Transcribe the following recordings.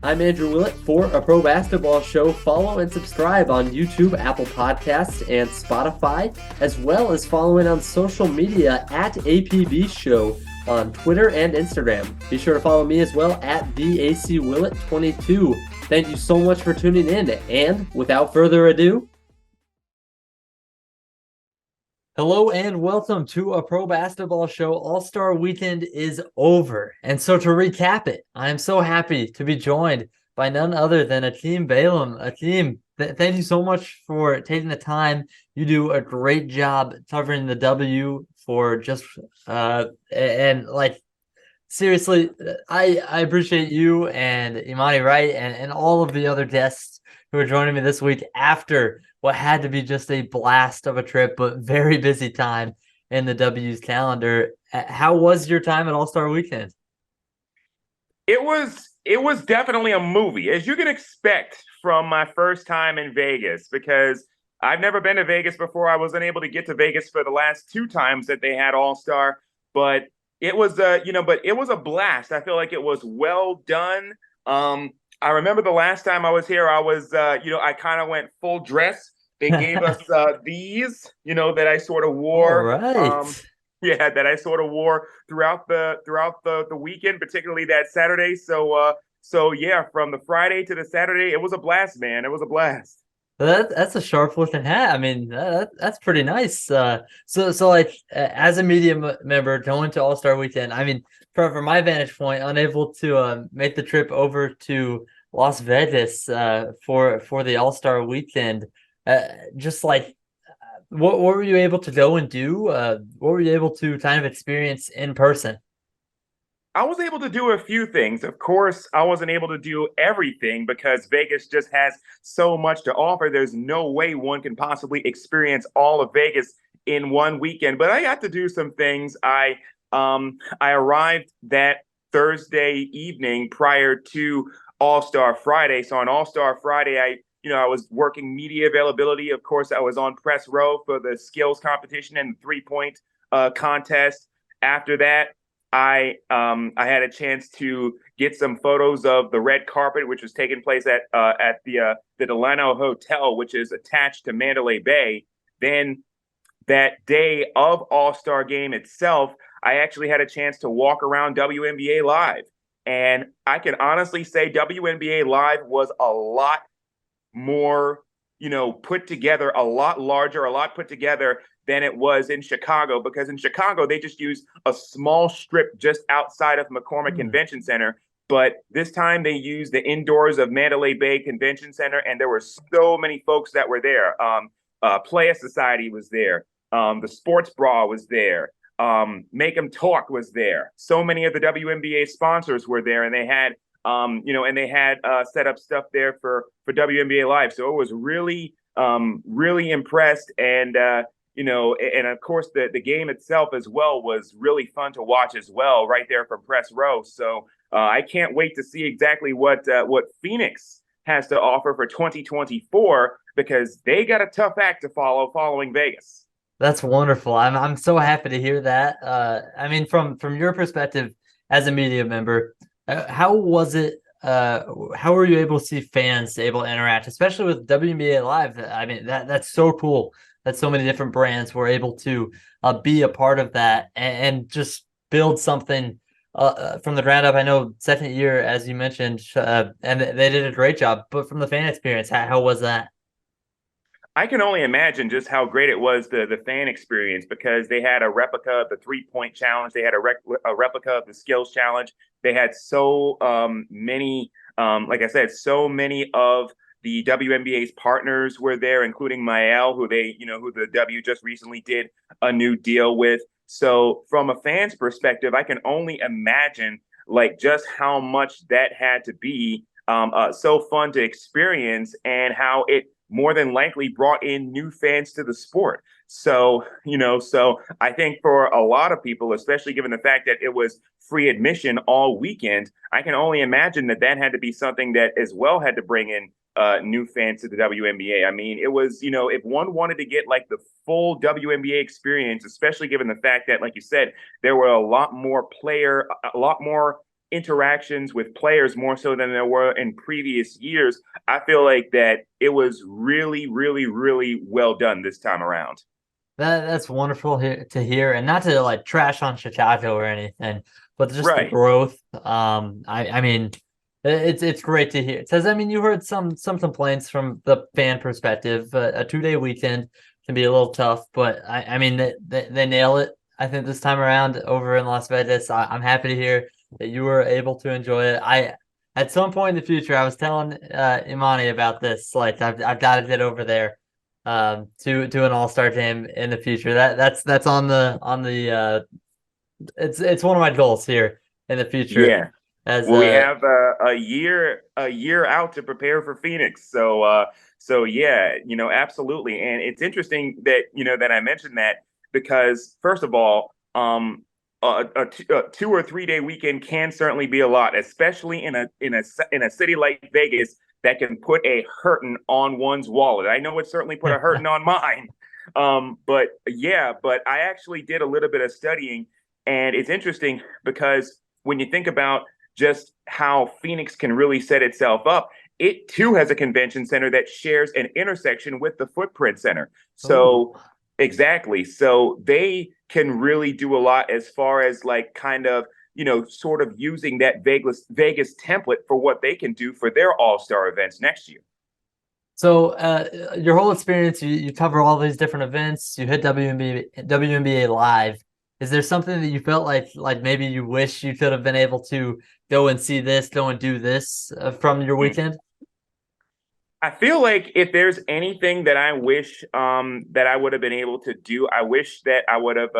I'm Andrew Willett for A Pro Basketball Show. Follow and subscribe on YouTube, Apple Podcasts, and Spotify, as well as following on social media at APBShow on Twitter and Instagram. Be sure to follow me as well at TheACWillett22. Thank you so much for tuning in, and without further ado, hello and welcome to A Pro Basketball Show. All-Star Weekend is over. And so to recap it, I am so happy to be joined by none other than Akiem Bailum. Akiem, thank you so much for taking the time. You do a great job covering the W for just and like seriously, I appreciate you and Imani Wright and all of the other guests who are joining me this week after what had to be just a blast of a trip, but very busy time in the W's calendar. How was your time at All-Star Weekend? It was definitely a movie, as you can expect from my first time in Vegas, because I've never been to Vegas before. I wasn't able to get to Vegas for the last two times that they had All-Star, but it was but it was a blast. I feel like it was well done. I remember the last time I was here, I was I kind of went full dress. They gave us these, that I sort of All wore. right. Yeah, that I sort of wore throughout the weekend, particularly that Saturday. So yeah, from the Friday to the Saturday, it was a blast, man. It was a blast. That's a sharp looking hat. I mean, that's pretty nice. So like as a media member going to All Star Weekend, I mean, from my vantage point, unable to make the trip over to Las Vegas for the All Star Weekend, just like what were you able to go and do? What were you able to kind of experience in person? I was able to do a few things. Of course, I wasn't able to do everything because Vegas just has so much to offer. There's no way one can possibly experience all of Vegas in one weekend. But I got to do some things. I arrived that Thursday evening prior to All-Star Friday. So on All-Star Friday, I was working media availability. Of course, I was on press row for the skills competition and the three-point contest. After that, I had a chance to get some photos of the red carpet, which was taking place at the Delano Hotel, which is attached to Mandalay Bay. Then that day of All-Star Game itself, I actually had a chance to walk around WNBA Live, and I can honestly say WNBA Live was a lot more, put together, a lot larger, a lot put together than it was in Chicago, because in Chicago, they just used a small strip just outside of McCormick Hmm. Convention Center. But this time they used the indoors of Mandalay Bay Convention Center, and there were so many folks that were there. Playa Society was there. The Sports Bra was there. Make 'em Talk was there. So many of the WNBA sponsors were there, and they had set up stuff there for WNBA Live. So it was really impressed, and of course the game itself as well was really fun to watch as well, right there from press row. So I can't wait to see exactly what Phoenix has to offer for 2024, because they got a tough act to follow following Vegas. That's wonderful. I'm so happy to hear that. I mean, from your perspective as a media member, how was it? How were you able to see fans able to interact, especially with WNBA Live? I mean, that's so cool that so many different brands were able to be a part of that and just build something from the ground up. I know second year, as you mentioned, and they did a great job. But from the fan experience, how was that? I can only imagine just how great it was, the fan experience, because they had a replica of the 3-point challenge. They had a replica of the skills challenge. They had so many, like I said, so many of the WNBA's partners were there, including Mael, who the W just recently did a new deal with. So from a fan's perspective, I can only imagine like just how much that had to be so fun to experience, and how it more than likely brought in new fans to the sport. So I think for a lot of people, especially given the fact that it was free admission all weekend, I can only imagine that that had to be something that as well had to bring in new fans to the WNBA. I mean, it was, if one wanted to get like the full WNBA experience, especially given the fact that, like you said, there were a lot more interactions with players more so than there were in previous years. I feel like that it was really, really, really well done this time around. That's wonderful to hear, and not to like trash on Chicago or anything, but just the Right. growth. I mean, it's great to hear. It says, I mean, you heard some complaints from the fan perspective. A 2 day weekend can be a little tough, but I mean they nail it. I think this time around over in Las Vegas. I'm happy to hear that you were able to enjoy it. I At some point in the future, I was telling Imani about this. Like I've got to get over there to an all-star game in the future. That's on the it's one of my goals here in the future Yeah. as Well, we have a year out to prepare for Phoenix. So yeah, absolutely. And it's interesting that that I mentioned that because first of all, a 2 or 3 day weekend can certainly be a lot, especially in a city like Vegas that can put a hurting on one's wallet. I know it certainly put a hurting on mine. But yeah, but I actually did a little bit of studying, and it's interesting because when you think about just how Phoenix can really set itself up, it too has a convention center that shares an intersection with the Footprint Center. oh. So exactly. So they can really do a lot as far as like kind of, sort of using that Vegas template for what they can do for their all-star events next year. So your whole experience, you cover all these different events. You hit WNBA live. Is there something that you felt like maybe you wish you could have been able to go and see this, go and do this from your weekend? I feel like if there's anything that I wish that I would have been able to do, I wish that I would have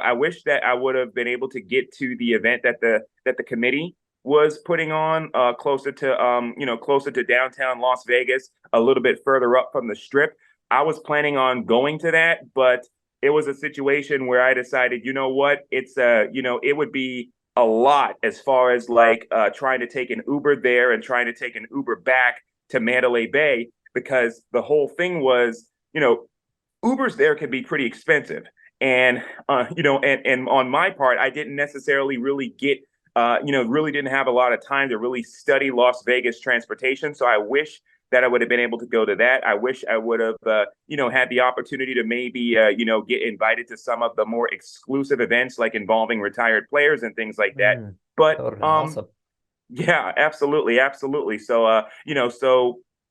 I wish that I would have been able to get to the event that the committee was putting on closer to downtown Las Vegas, a little bit further up from the strip. I was planning on going to that, but it was a situation where I decided, you know what, it would be a lot as far as like trying to take an Uber there and trying to take an Uber back to Mandalay Bay, because the whole thing was, Ubers there can be pretty expensive. And, and on my part, I didn't necessarily really really didn't have a lot of time to really study Las Vegas transportation. So I wish that I would have been able to go to that. I wish I would have, had the opportunity to maybe, get invited to some of the more exclusive events, like involving retired players and things like that. But That would have been awesome. yeah, absolutely, absolutely. So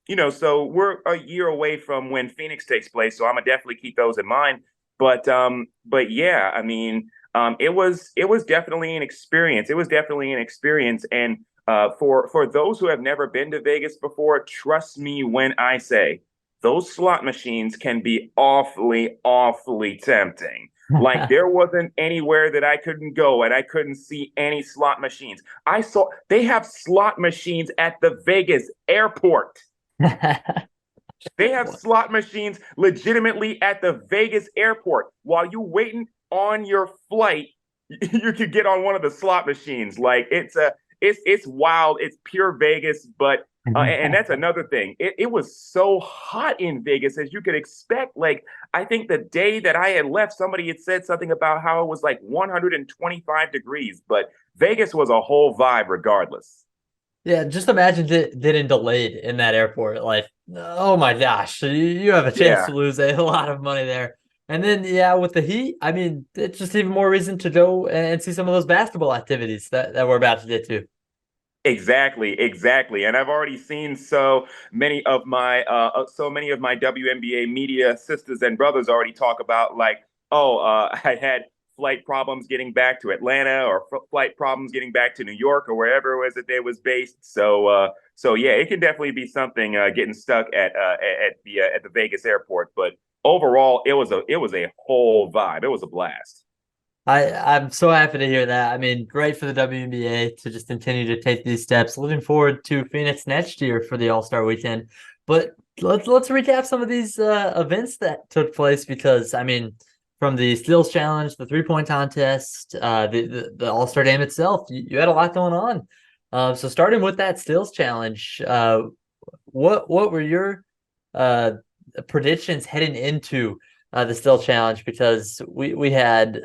we're a year away from when Phoenix takes place, so I'm gonna definitely keep those in mind. But yeah, I mean, it was definitely an experience. It was definitely an experience, and for those who have never been to Vegas before, trust me when I say those slot machines can be awfully, awfully tempting. Like there wasn't anywhere that I couldn't go and I couldn't see any slot machines. I saw they have slot machines at the Vegas airport. They have slot machines legitimately at the Vegas airport. While you waiting on your flight, you could get on one of the slot machines. Like it's wild. It's pure Vegas, but and that's another thing. It was so hot in Vegas as you could expect. Like I think the day that I had left, somebody had said something about how it was like 125 degrees, but Vegas was a whole vibe regardless. Yeah, just imagine getting delayed in that airport. Like, oh my gosh, you have a chance Yeah. to lose a lot of money there. And then, yeah, with the heat, I mean, it's just even more reason to go and see some of those basketball activities that we're about to get to. Exactly, exactly. And I've already seen so many of my WNBA media sisters and brothers already talk about like, oh, I had flight problems getting back to Atlanta, or flight problems getting back to New York, or wherever it was that they was based. So yeah, it can definitely be something getting stuck at the Vegas airport. But overall, it was a whole vibe. It was a blast. I'm so happy to hear that. I mean, great for the WNBA to just continue to take these steps. Looking forward to Phoenix next year for the All-Star weekend. But let's recap some of these events that took place, because I mean, from the steals challenge, the three-point contest, the All-Star game itself, you had a lot going on. So starting with that steals challenge, what were your uh predictions heading into the still challenge? Because we had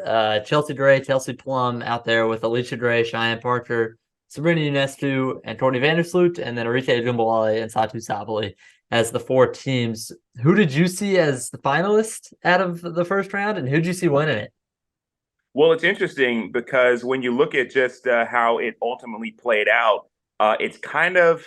Chelsea Gray, Kelsey Plum out there with Alicia Gray, Cheyenne Parker, Sabrina Ionescu and Courtney Vandersloot, and then Arike Ogunbowale and Satu Sabali as the four teams. Who did you see as the finalist out of the first round, and who did you see winning it? Well, it's interesting because when you look at just how it ultimately played out, it's kind of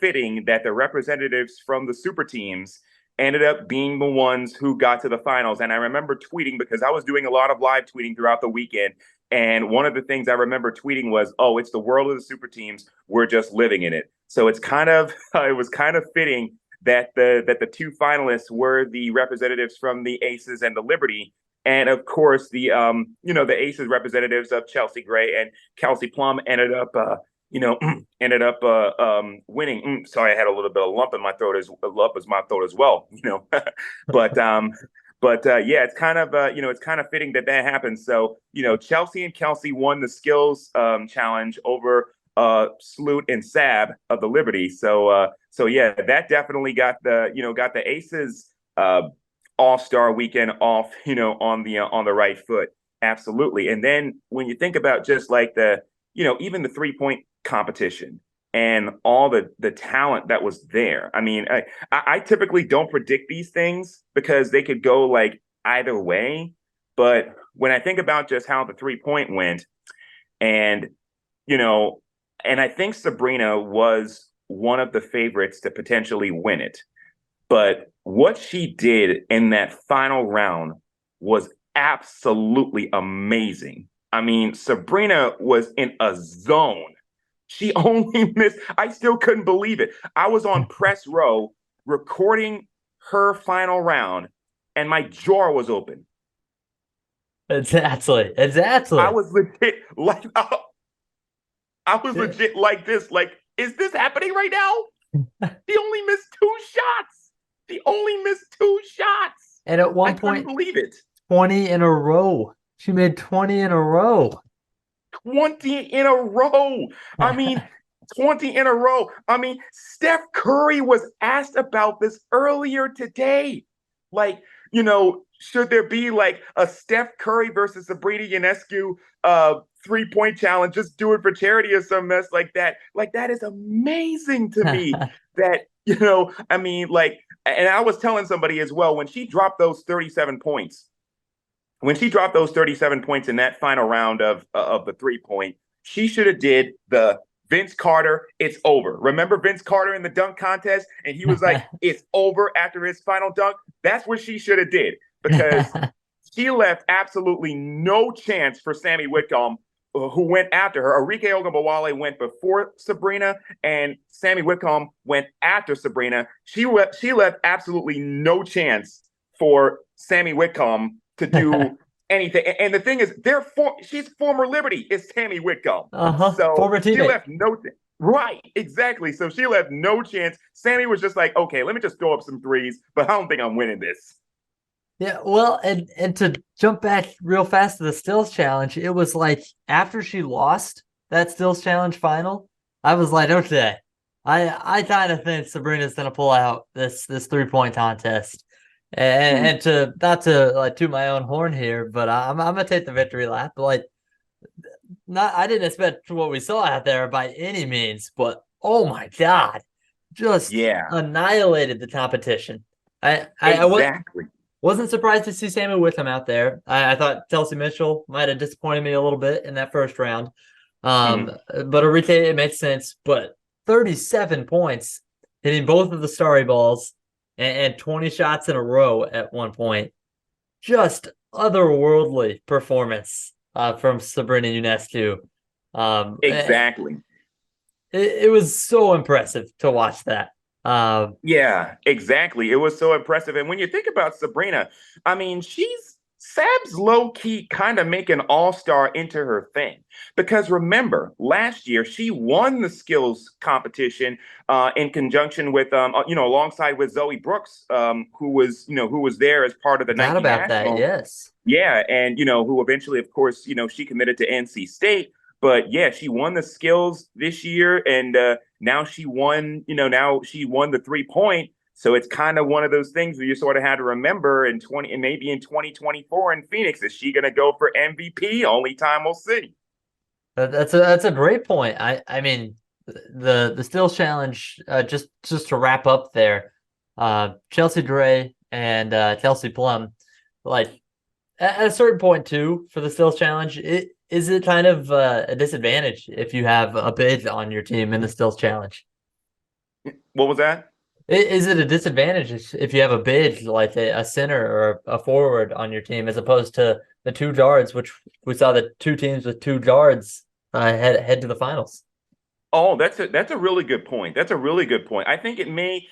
fitting that the representatives from the super teams ended up being the ones who got to the finals. And I remember tweeting because I was doing a lot of live tweeting throughout the weekend. And one of the things I remember tweeting was, "Oh, it's the world of the super teams. We're just living in it." So it's kind of it was kind of fitting that the two finalists were the representatives from the Aces and the Liberty. And of course, the Aces representatives of Chelsea Gray and Kelsey Plum ended up winning. Sorry, I had a little bit of lump in my throat as well. Yeah, it's kind of it's kind of fitting that happened. So Chelsea and Kelsey won the skills challenge over Sloot and Sab of the Liberty. So yeah, that definitely got the Aces all-star weekend off, on the right foot. Absolutely. And then when you think about just like even the 3-point competition and all the talent that was there. I mean, I typically don't predict these things because they could go like either way. But when I think about just how the 3-point went, and and I think Sabrina was one of the favorites to potentially win it. But what she did in that final round was absolutely amazing. I mean, Sabrina was in a zone. She only missed, I still couldn't believe it. I was on press row recording her final round, and my jaw was open. Exactly. I was legit like, this. Like, is this happening right now? He only missed 2 shots. He only missed 2 shots. And at one I couldn't point, believe it. 20 in a row. She made 20 in a row. 20 in a row. I mean, 20 in a row. I mean, Steph Curry was asked about this earlier today. Like, should there be like a Steph Curry versus Sabrina Ionescu 3-point challenge? Just do it for charity or some mess like that. Like, that is amazing to me that, I mean, like, and I was telling somebody as well, when she dropped those 37 points, in that final round of the 3-point, she should have did the Vince Carter, it's over. Remember Vince Carter in the dunk contest? And he was like, it's over after his final dunk. That's what she should have did because she left absolutely no chance for Sammy Whitcomb, who went after her. Arike Ogunbowale went before Sabrina, and Sammy Whitcomb went after Sabrina. She left absolutely no chance for Sammy Whitcomb to do anything. And the thing is, she's former Liberty. It's Tammy Whitcomb. So former teammate. She left no right, exactly. So she left no chance. Sammy was just like, okay, let me just throw up some threes, but I don't think I'm winning this. Yeah, well, and to jump back real fast to the Stills Challenge, it was like after she lost that Stills Challenge final, I was like, okay, I kind of think Sabrina's gonna pull out this 3-point contest. And to not to like toot my own horn here, but I'm gonna take the victory lap. But like, I didn't expect what we saw out there by any means, but oh my god, just annihilated the competition. Exactly. Wasn't surprised to see Sammy Whitcomb out there. I thought Chelsea Mitchell might have disappointed me a little bit in that first round. But Arike, it makes sense. But 37 points, hitting both of the starry balls, and 20 shots in a row at one point. Just otherworldly performance from Sabrina Ionescu. Exactly. It was so impressive to watch that. Yeah, exactly. It was so impressive. And when you think about Sabrina, I mean, Sab's low key kind of make an all-star into her thing. Because remember, last year she won the skills competition in conjunction with alongside with Zoe Brooks, who was there as part of the Nike National. That, yes. Yeah, and who eventually, of course, she committed to NC State. But yeah, she won the skills this year, and now she won the 3-point. So it's kind of one of those things where you sort of had to remember maybe in 2024 in Phoenix, is she going to go for MVP? Only time will see. That's a great point. I mean the Steals Challenge, just to wrap up there, Chelsea Gray and Kelsey Plum, like at a certain point too for the Steals Challenge, is it kind of a disadvantage if you have a bid on your team in the Steals Challenge? What was that? Is it a disadvantage if you have a bid like a center or a forward on your team as opposed to the two guards, which we saw the two teams with two guards head to the finals? Oh, that's a really good point. That's a really good point. I think it may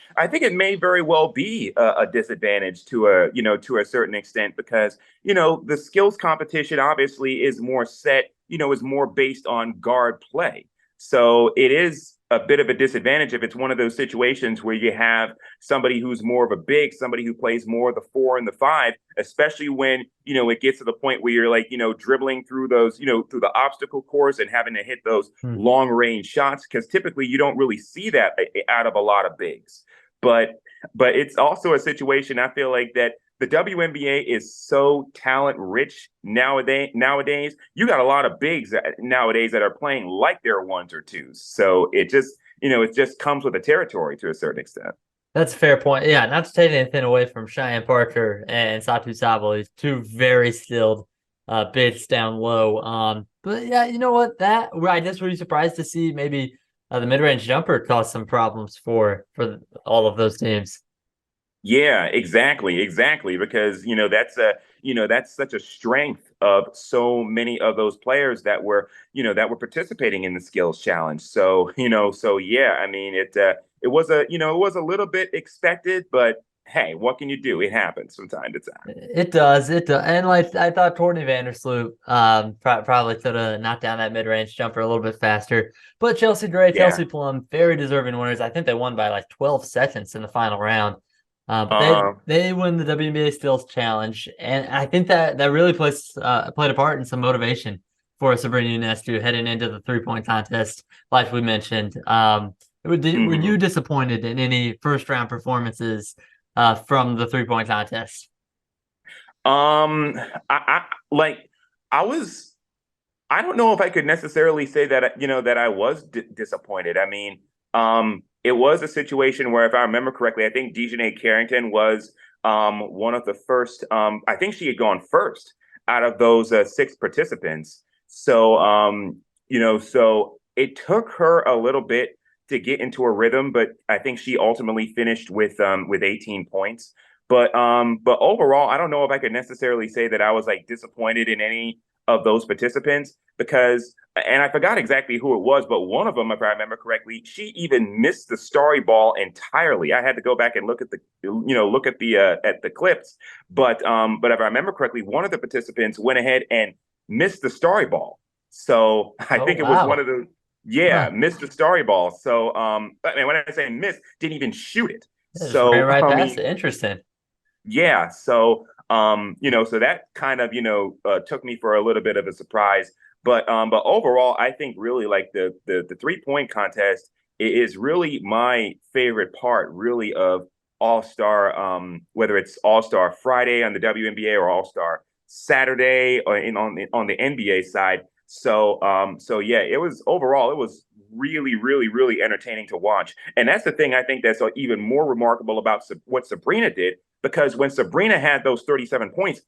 very well be a disadvantage to a to a certain extent because the skills competition obviously is more set, is more based on guard play. So it is a bit of a disadvantage if it's one of those situations where you have somebody who's more of a big, somebody who plays more of the 4 and the 5, especially when it gets to the point where you're like dribbling through those through the obstacle course and having to hit those Hmm. long range shots because typically you don't really see that out of a lot of bigs. But it's also a situation I feel like that the WNBA is so talent rich nowadays. Nowadays, you got a lot of bigs nowadays that are playing like they're ones or twos. So it just comes with the territory to a certain extent. That's a fair point. Yeah, not to take anything away from Cheyenne Parker and Satu Sabo, these two very skilled bigs down low. But yeah, you know what? I guess were you surprised to see maybe the mid range jumper cause some problems for all of those teams? Yeah, exactly. Because that's such a strength of so many of those players that were participating in the skills challenge. So so yeah, I mean it was it was a little bit expected, but hey, what can you do? It happens from time to time. It does, and like I thought, Courtney Vandersloot probably could have knocked down that mid range jumper a little bit faster. But Chelsea Gray, Yeah. Kelsey Plum, very deserving winners. I think they won by like 12 seconds in the final round. But Uh, they win the WNBA Steals Challenge, and I think that really played a part in some motivation for Sabrina Ionescu heading into the 3-point contest, like we mentioned. Were you mhm. disappointed in any first round performances from the 3-point contest? Um, I like I was I don't know if I could necessarily say that that I was disappointed. I mean, it was a situation where, if I remember correctly, I think Dejanay Carrington was one of the first. I think she had gone first out of those 6 participants. So so it took her a little bit to get into a rhythm, but I think she ultimately finished with 18 points. But overall, I don't know if I could necessarily say that I was like disappointed in any of those participants because, and I forgot exactly who it was, but one of them, if I remember correctly, she even missed the starry ball entirely. I had to go back and look at at the clips, but if I remember correctly, one of the participants went ahead and missed the starry ball. So I Oh think it was one wow. of the yeah, Huh. missed the starry ball. So and when I say miss, didn't even shoot it. Yeah, just ran So right I past mean, it. Interesting. yeah, so so that kind of took me for a little bit of a surprise, but overall, I think really like the 3-point contest is really my favorite part, really of All Star, whether it's All Star Friday on the WNBA or All Star Saturday or on the NBA side. So so yeah, it was overall it was really entertaining to watch, and that's the thing I think that's even more remarkable about what Sabrina did because when Sabrina had those 37 points,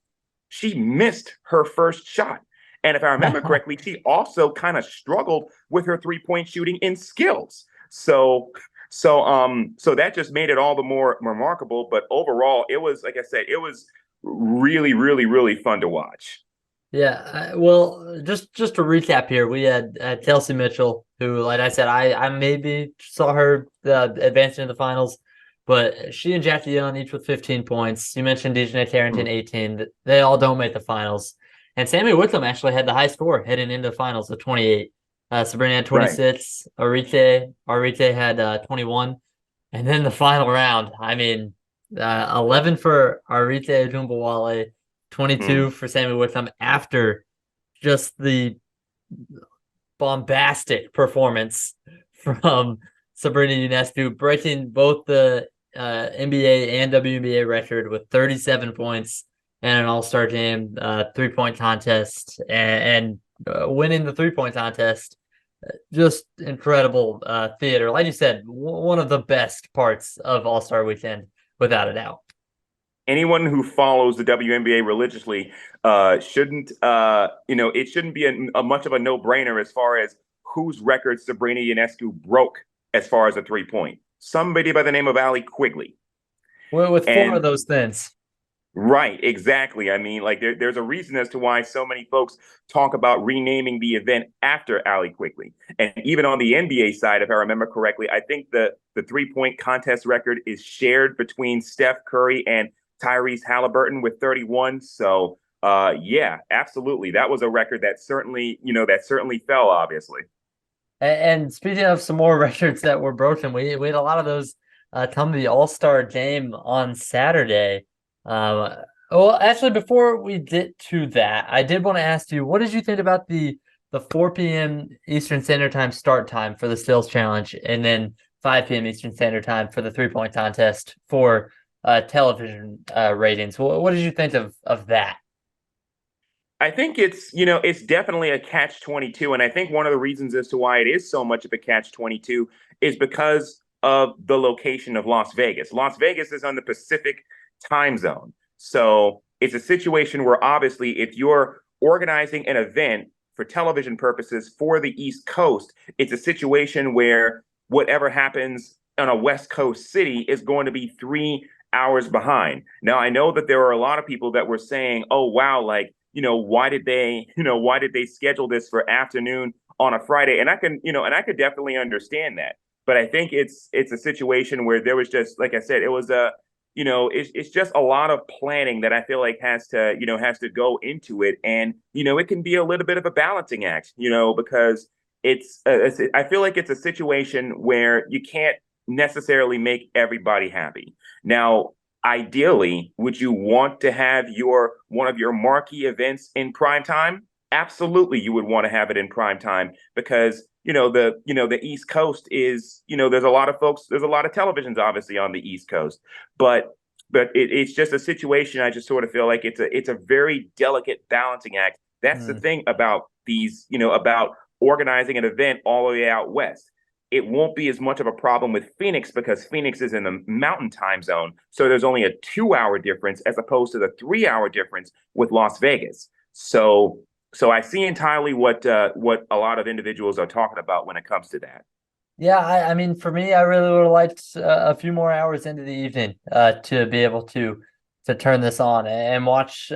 she missed her first shot. And if I remember correctly, she also kind of struggled with her 3-point shooting in skills. So that just made it all the more remarkable. But overall, it was like I said, it was really fun to watch. Yeah, well, just to recap here, we had Kelsey Mitchell, who, like I said, I maybe saw her advancing to the finals, but she and Jackie Young each with 15 points. You mentioned Dejanay Carrington, 18. They all don't make the finals. And Sammy Wickham actually had the high score heading into the finals of 28. Sabrina had Right. 26. Arite had 21. And then the final round, I mean, 11 for Arite Odumbawale, 22 Mm. for Sammy Wickham after just the bombastic performance from Sabrina Ionescu, breaking both the NBA and WNBA record with 37 points and an All-Star game, 3-point contest, and winning the 3-point contest. Just incredible theater. Like you said, one of the best parts of All-Star Weekend, without a doubt. Anyone who follows the WNBA religiously shouldn't, it shouldn't be a much of a no-brainer as far as whose record Sabrina Ionescu broke as far as a 3-point. Somebody by the name of Allie Quigley. With four of And those things. right, exactly. I mean, like there's a reason as to why so many folks talk about renaming the event after Allie Quigley. And even on the NBA side, if I remember correctly, I think the 3-point contest record is shared between Steph Curry and Tyrese Halliburton with 31. So yeah, absolutely. That was a record that certainly fell, obviously. And speaking of some more records that were broken, we had a lot of those come to the All-Star game on Saturday. Well, actually, before we get to that, I did want to ask you, what did you think about the 4 p.m. Eastern Standard Time start time for the Stills Challenge, and then 5 p.m. Eastern Standard Time for the 3-point contest for television ratings? What did you think of that? I think it's definitely a catch 22. And I think one of the reasons as to why it is so much of a catch 22 is because of the location of Las Vegas. Las Vegas is on the Pacific time zone. So it's a situation where obviously if you're organizing an event for television purposes for the East Coast, it's a situation where whatever happens on a West Coast city is going to be 3 hours behind. Now, I know that there are a lot of people that were saying, oh, wow, like, why did they schedule this for afternoon on a Friday? And I could definitely understand that. But I think it's a situation where there was just, like I said, it was it's just a lot of planning that I feel like has to go into it. And, it can be a little bit of a balancing act, because I feel like it's a situation where you can't necessarily make everybody happy. Now, ideally, would you want to have one of your marquee events in prime time? Absolutely, you would want to have it in prime time because the East Coast is there's a lot of folks, there's a lot of televisions obviously on the East Coast, but it's just a situation. I just sort of feel like it's a very delicate balancing act. That's the thing about about organizing an event all the way out west. It won't be as much of a problem with Phoenix because Phoenix is in the mountain time zone. So there's only a 2-hour difference as opposed to the 3-hour difference with Las Vegas. So I see entirely what a lot of individuals are talking about when it comes to that. Yeah, I mean, for me, I really would have liked a few more hours into the evening to be able to turn this on and watch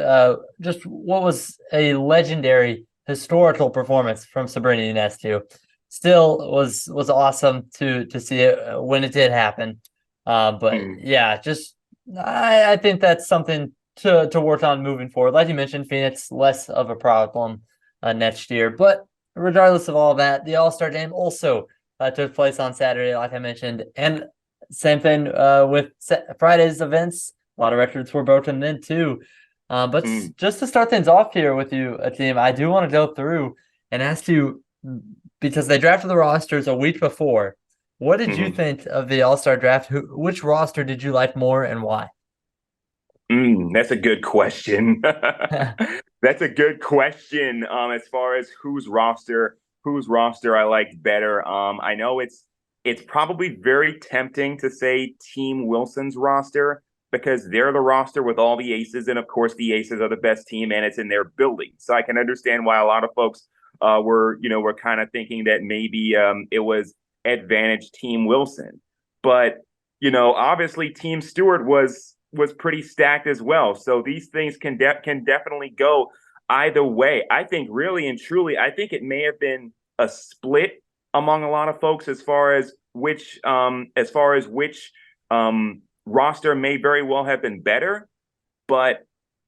just what was a legendary historical performance from Sabrina Ionescu. Still was awesome to see it when it did happen. But yeah, just I think that's something to work on moving forward. Like you mentioned, Phoenix less of a problem next year. But regardless of all that, the All-Star game also took place on Saturday, like I mentioned. And same thing with Friday's events. A lot of records were broken then too. But just to start things off here with you, Akeem, I do want to go through and ask you, because they drafted the rosters a week before. What did you think of the All-Star draft? Which roster did you like more and why? That's a good question. That's a good question. As far as whose roster I liked better. I know it's probably very tempting to say Team Wilson's roster because they're the roster with all the aces, and of course the aces are the best team, and it's in their building. So I can understand why a lot of folks were kind of thinking that maybe it was advantage Team Wilson, but obviously Team Stewart was pretty stacked as well. So these things can definitely go either way. I think really and truly, I think it may have been a split among a lot of folks as far as which roster may very well have been better. But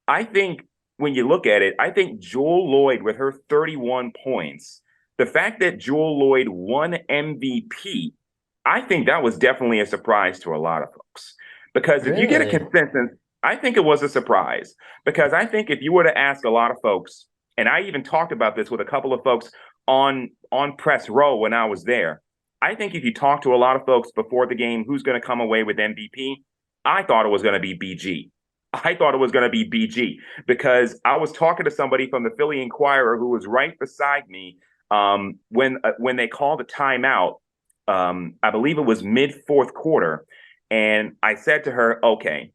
I think when you look at it, I think Jewel Lloyd with her 31 points, the fact that Jewel Lloyd won MVP, I think that was definitely a surprise to a lot of folks. Because if you get a Really? consensus, I think it was a surprise. Because I think if you were to ask a lot of folks, and I even talked about this with a couple of folks on press row when I was there, I think if you talk to a lot of folks before the game, who's going to come away with MVP, I thought it was going to be BG. I thought it was going to be BG because I was talking to somebody from the Philly Inquirer who was right beside me when they called a timeout. I believe it was mid fourth quarter, and I said to her, "Okay,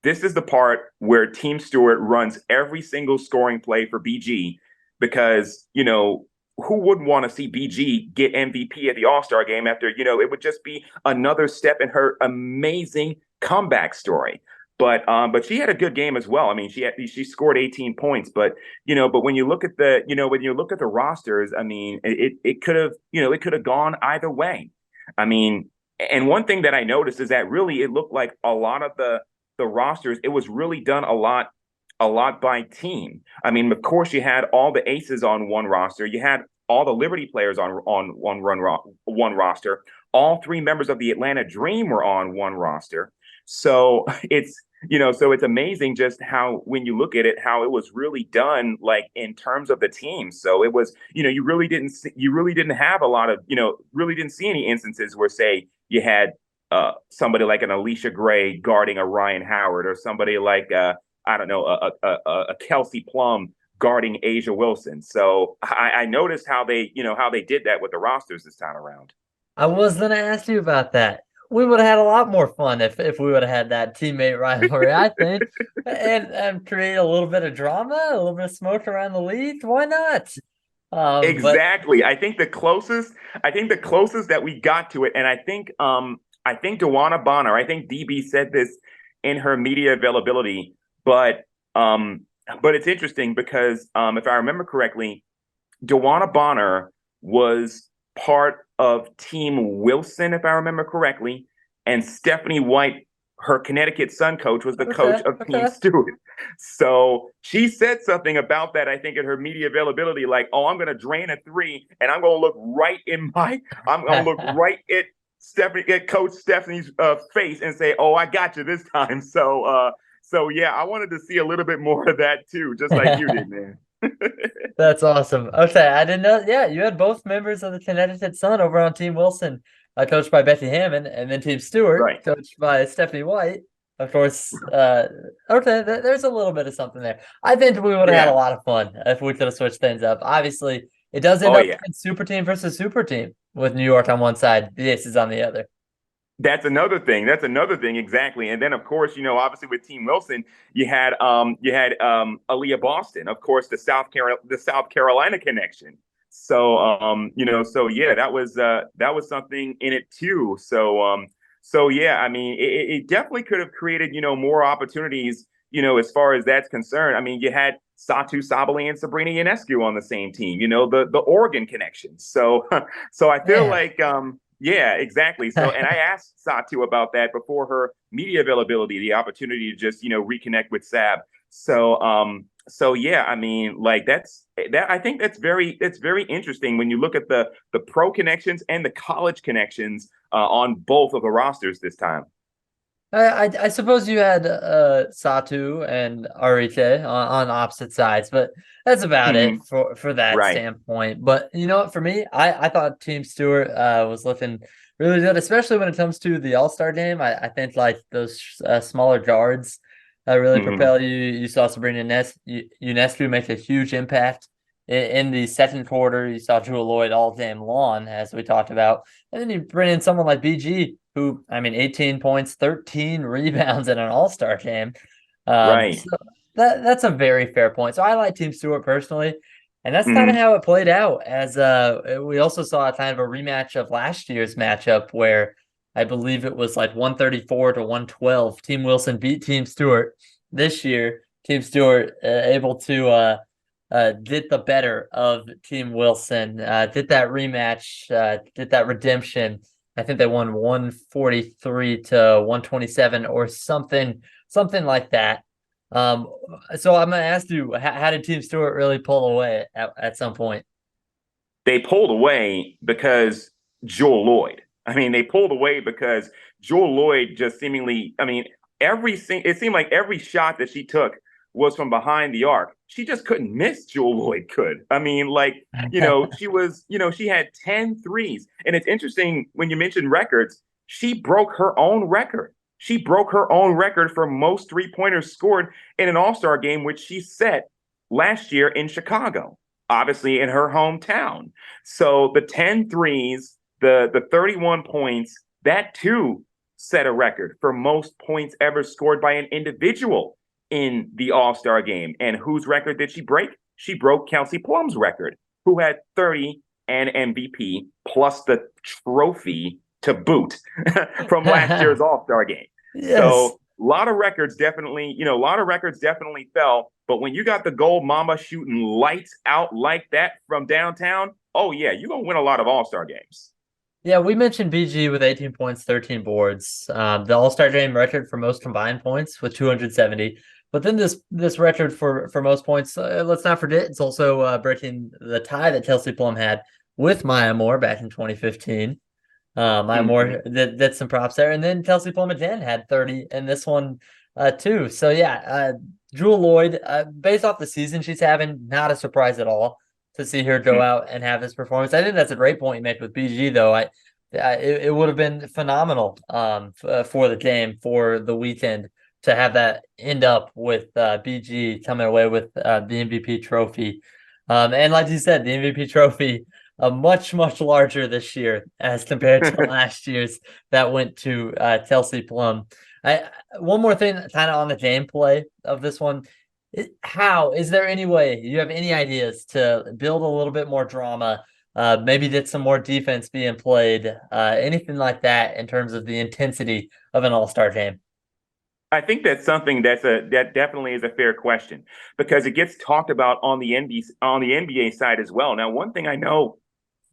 this is the part where Team Stewart runs every single scoring play for BG because, who wouldn't want to see BG get MVP at the All-Star game after, it would just be another step in her amazing comeback story. But she had a good game as well. I mean, she scored 18 points, but when you look at the rosters, I mean, it could have gone either way. I mean, and one thing that I noticed is that really it looked like a lot of the rosters, it was really done a lot by team. I mean, of course, you had all the aces on one roster. You had all the Liberty players on one roster. All three members of the Atlanta Dream were on one roster. So it's amazing just how, when you look at it, how it was really done, like in terms of the team. So it was, you really didn't have a lot of, really didn't see any instances where, say, you had somebody like an Alicia Gray guarding a Ryan Howard, or somebody like I don't know, a Kelsey Plum guarding Asia Wilson. So I noticed how they did that with the rosters this time around. I was gonna ask you about that. We would have had a lot more fun if we would have had that teammate rivalry, I think, and create a little bit of drama, a little bit of smoke around the league. Why not? But Exactly. I think the closest that we got to it, and I think Dewana Bonner, I think DB said this in her media availability, but it's interesting because if I remember correctly, Dewana Bonner was part of Team Wilson, if I remember correctly, and Stephanie White, her Connecticut Sun coach, was the coach of Team okay. Stewart. So she said something about that, I think, in her media availability, like, "Oh, I'm going to drain a three, and I'm going to look right I'm going to look right at Coach Stephanie's face and say, 'Oh, I got you this time.'" So yeah, I wanted to see a little bit more of that too, just like you did, man. That's awesome. Okay, I didn't know. Yeah, you had both members of the Connecticut Sun over on Team Wilson, coached by Becky Hammond, and then Team Stewart, Right. coached by Stephanie White. Of course, okay, there's a little bit of something there. I think we would have had a Yeah. lot of fun if we could have switched things up. Obviously, it does end Oh up yeah. being super team versus super team with New York on one side, the Aces on the other. That's another thing. That's another thing, exactly. And then, of course, obviously with Team Wilson, you had Aaliyah Boston, of course, the South Carolina connection. So yeah, that was something in it too. So yeah, I mean, it definitely could have created more opportunities, as far as that's concerned. I mean, you had Satu Sabali and Sabrina Ionescu on the same team, the Oregon connection. So so I feel Man. like yeah, exactly. So, and I asked Satu about that before her media availability, the opportunity to just, reconnect with Sab. So yeah, I mean, like that. I think that's very interesting when you look at the pro connections and the college connections on both of the rosters this time. I suppose you had Satu and Arike on opposite sides, but that's about it Hmm. for that Right. standpoint. But you know what, for me, I thought Team Stewart was looking really good, especially when it comes to the All-Star game. I think like those smaller guards really Hmm. propel you. You saw Sabrina Ionescu make a huge impact in the second quarter. You saw Jewel Lloyd all game long, as we talked about. And then you bring in someone like BG, who, I mean, 18 points, 13 rebounds in an all-star game. Right. So that's a very fair point. So I like Team Stewart personally. And that's kind of Hmm. how it played out. As we also saw a kind of a rematch of last year's matchup where I believe it was like 134 to 112. Team Wilson beat Team Stewart. This year, Team Stewart able to did the better of Team Wilson, did that rematch, did that redemption. I think they won 143 to 127 or something like that. Um, so I'm gonna ask you, how did Team Stewart really pull away at some point? They pulled away because Joel Lloyd. I mean, they pulled away because Joel Lloyd just seemingly, I mean, it seemed like every shot that she took was from behind the arc. She just couldn't miss. Joel Lloyd could. I mean, like, she had 10 threes. And it's interesting when you mention records, she broke her own record. She broke her own record for most three-pointers scored in an All-Star game, which she set last year in Chicago, obviously in her hometown. So the 10 threes, the 31 points, that too set a record for most points ever scored by an individual in the All-Star game. And whose record did she break? She broke Kelsey Plum's record, who had 30 and MVP plus the trophy to boot from last year's All-Star game. Yes. So a lot of records definitely, a lot of records definitely fell. But when you got the gold mama shooting lights out like that from downtown, oh yeah, you're gonna win a lot of All-Star games. Yeah, we mentioned BG with 18 points, 13 boards. The All-Star game record for most combined points with 270. But then this record for most points, let's not forget, it's also breaking the tie that Kelsey Plum had with Maya Moore back in 2015. Maya Moore did some props there, and then Kelsey Plum again had 30 in this one too. So yeah, Jewel Lloyd, based off the season she's having, not a surprise at all to see her go out and have this performance. I think that's a great point you made with BG though. It would have been phenomenal for the game for the weekend to have that end up with BG coming away with the MVP trophy. And like you said, the MVP trophy much larger this year as compared to last year's that went to Kelsey Plum. One more thing kind of on the gameplay of this one. How is there any way you have any ideas to build a little bit more drama? Maybe get some more defense being played, anything like that in terms of the intensity of an all-star game. I think that's something that definitely is a fair question because it gets talked about on the NBA side as well. Now, one thing I know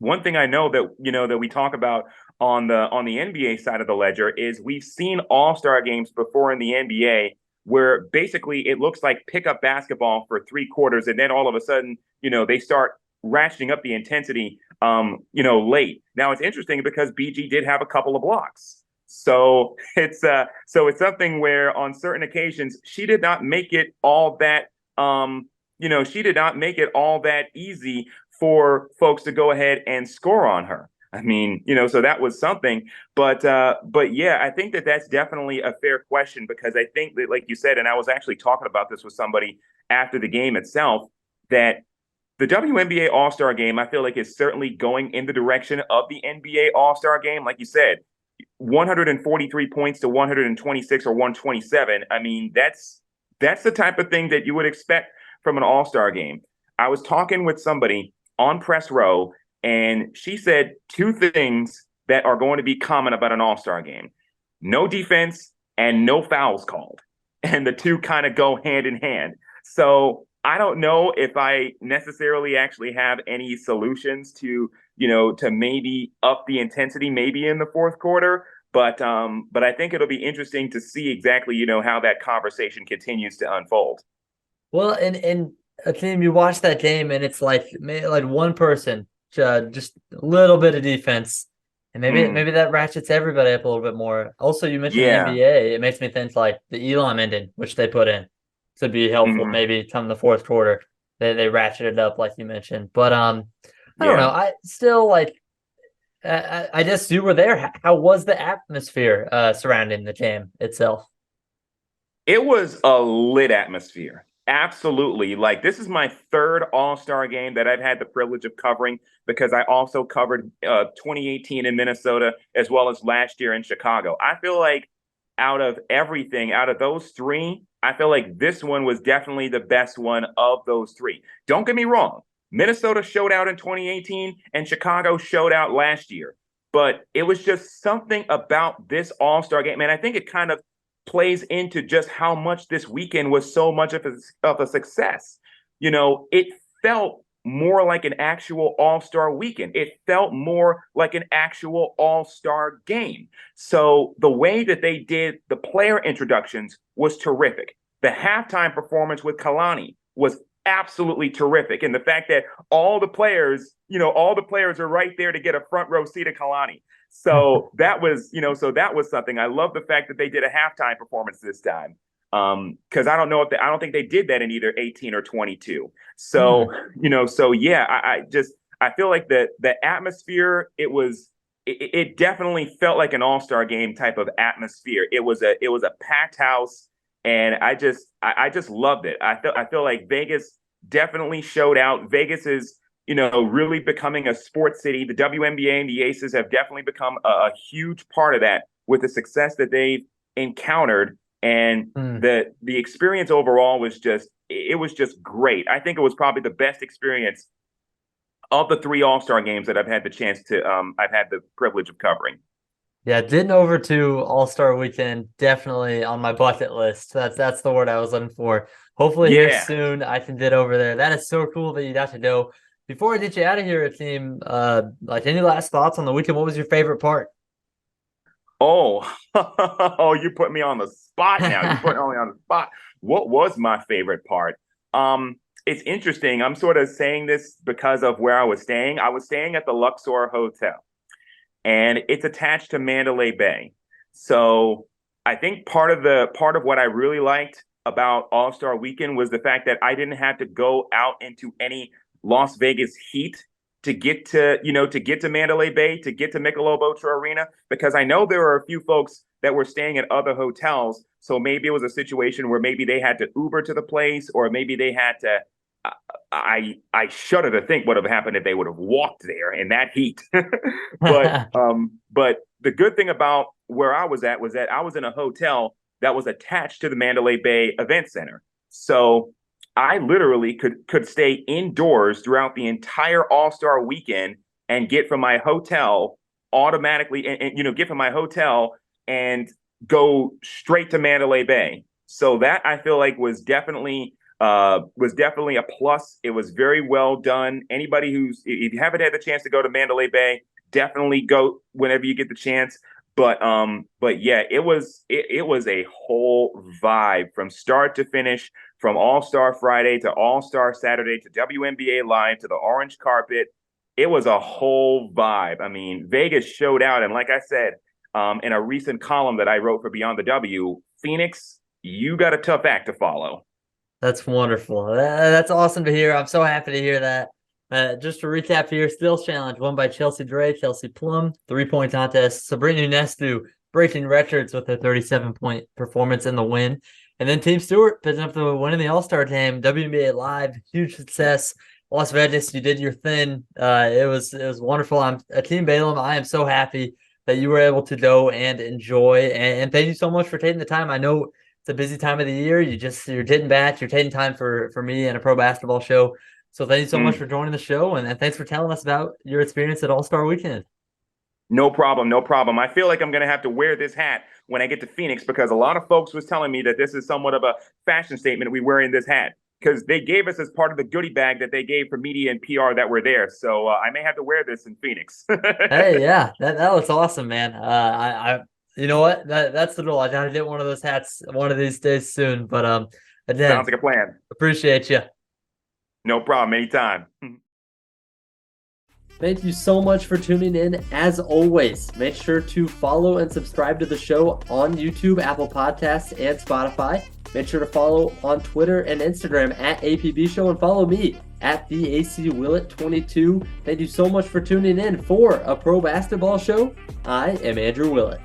that that we talk about on the NBA side of the ledger is we've seen all-star games before in the NBA where basically it looks like pickup basketball for three quarters, and then all of a sudden, they start ratcheting up the intensity, late. Now it's interesting because BG did have a couple of blocks. So it's something where on certain occasions she did not make it all that she did not make it all that easy for folks to go ahead and score on her. I mean, so that was something, but yeah, I think that that's definitely a fair question because I think that, like you said, and I was actually talking about this with somebody after the game itself, that the WNBA All-Star Game, I feel like is certainly going in the direction of the NBA All-Star Game. Like you said, 143 points to 126 or 127. I mean, that's the type of thing that you would expect from an All-Star game. I was talking with somebody on press row, and she said two things that are going to be common about an All-Star game: no defense and no fouls called. And the two kind of go hand in hand. So I don't know if I necessarily actually have any solutions to maybe up the intensity maybe in the fourth quarter. But I think it'll be interesting to see exactly, how that conversation continues to unfold. Well, and a team you watch that game and it's like one person, just a little bit of defense, and maybe that ratchets everybody up a little bit more. Also, you mentioned the Yeah. NBA. It makes me think like the Elam ending, which they put in to be helpful. Hmm. Maybe come the fourth quarter, they ratcheted up like you mentioned. But I don't know. Yeah. I still like. I guess you were there. How was the atmosphere surrounding the game itself? It was a lit atmosphere. Absolutely. Like, this is my third All-Star game that I've had the privilege of covering because I also covered 2018 in Minnesota as well as last year in Chicago. I feel like out of everything, out of those three, I feel like this one was definitely the best one of those three. Don't get me wrong. Minnesota showed out in 2018 and Chicago showed out last year. But it was just something about this All-Star game. And I think it kind of plays into just how much this weekend was so much of a success. It felt more like an actual All-Star weekend. It felt more like an actual All-Star game. So the way that they did the player introductions was terrific. The halftime performance with Kalani was absolutely terrific. And the fact that all the players are right there to get a front row seat of Kalani. So that was something. I love the fact that they did a halftime performance this time. Because I don't think they did that in either 18 or 22. So, so yeah, I feel like the atmosphere, it was it definitely felt like an all-star game type of atmosphere. It was a packed house, and I just loved it. I feel like Vegas definitely showed out. Vegas is, really becoming a sports city. The WNBA and the Aces have definitely become a huge part of that with the success that they've encountered, and Hmm. the experience overall was just great. I think it was probably the best experience of the three All-Star games that I've had the privilege of covering. Yeah, getting over to All-Star Weekend definitely on my bucket list. That's the word I was looking for. Hopefully here Yeah. soon I can get over there. That is so cool that you got to go. Before I get you out of here, team, like any last thoughts on the weekend? What was your favorite part? Oh, oh, you put me on the spot now. You put me on the spot. What was my favorite part? It's interesting. I'm sort of saying this because of where I was staying. I was staying at the Luxor Hotel, and it's attached to Mandalay Bay. So I think part of what I really liked about All Star Weekend was the fact that I didn't have to go out into any Las Vegas heat to get to Mandalay Bay, to get to Michelob Ultra Arena, because I know there were a few folks that were staying at other hotels. So maybe it was a situation where maybe they had to Uber to the place, or maybe they had to. I shudder to think what would have happened if they would have walked there in that heat. But the good thing about where I was at was that I was in a hotel that was attached to the Mandalay Bay Event Center. So I literally could stay indoors throughout the entire All-Star weekend and get from my hotel automatically and get from my hotel and go straight to Mandalay Bay. So that I feel like was definitely a plus. It was very well done. Anybody if you haven't had the chance to go to Mandalay Bay, definitely go whenever you get the chance. But yeah, it was a whole vibe from start to finish, from All-Star Friday to All-Star Saturday to WNBA Live to the orange carpet. It was a whole vibe. I mean, Vegas showed out, and like I said, in a recent column that I wrote for Beyond the W, Phoenix, you got a tough act to follow. That's wonderful. That's awesome to hear. I'm so happy to hear that. Just to recap here, Steals Challenge won by Chelsea Dre, Kelsey Plum, 3-point contest. Sabrina Ionescu breaking records with her 37-point performance in the win. And then Team Stewart picking up the win in the All-Star game, WNBA Live, huge success. Las Vegas, you did your thing. It was wonderful. I'm Akiem Bailum. I am so happy that you were able to go and enjoy. And thank you so much for taking the time. I know it's a busy time of the year. You're getting back. You're taking time for me and a pro basketball show. So thank you so much for joining the show, and thanks for telling us about your experience at All-Star Weekend. No problem, no problem. I feel like I'm gonna have to wear this hat when I get to Phoenix, because a lot of folks was telling me that this is somewhat of a fashion statement, we wearing this hat, because they gave us as part of the goodie bag that they gave for media and PR that were there. So I may have to wear this in Phoenix. Hey, yeah, that looks awesome, man. You know what? That's the rule. I gotta get one of those hats one of these days soon. But again, Sounds like a plan. appreciate you. No problem. Anytime. Thank you so much for tuning in. As always, make sure to follow and subscribe to the show on YouTube, Apple Podcasts, and Spotify. Make sure to follow on Twitter and Instagram at APBShow, and follow me at the AC Willett 22. Thank you so much for tuning in for a pro basketball show. I am Andrew Willett.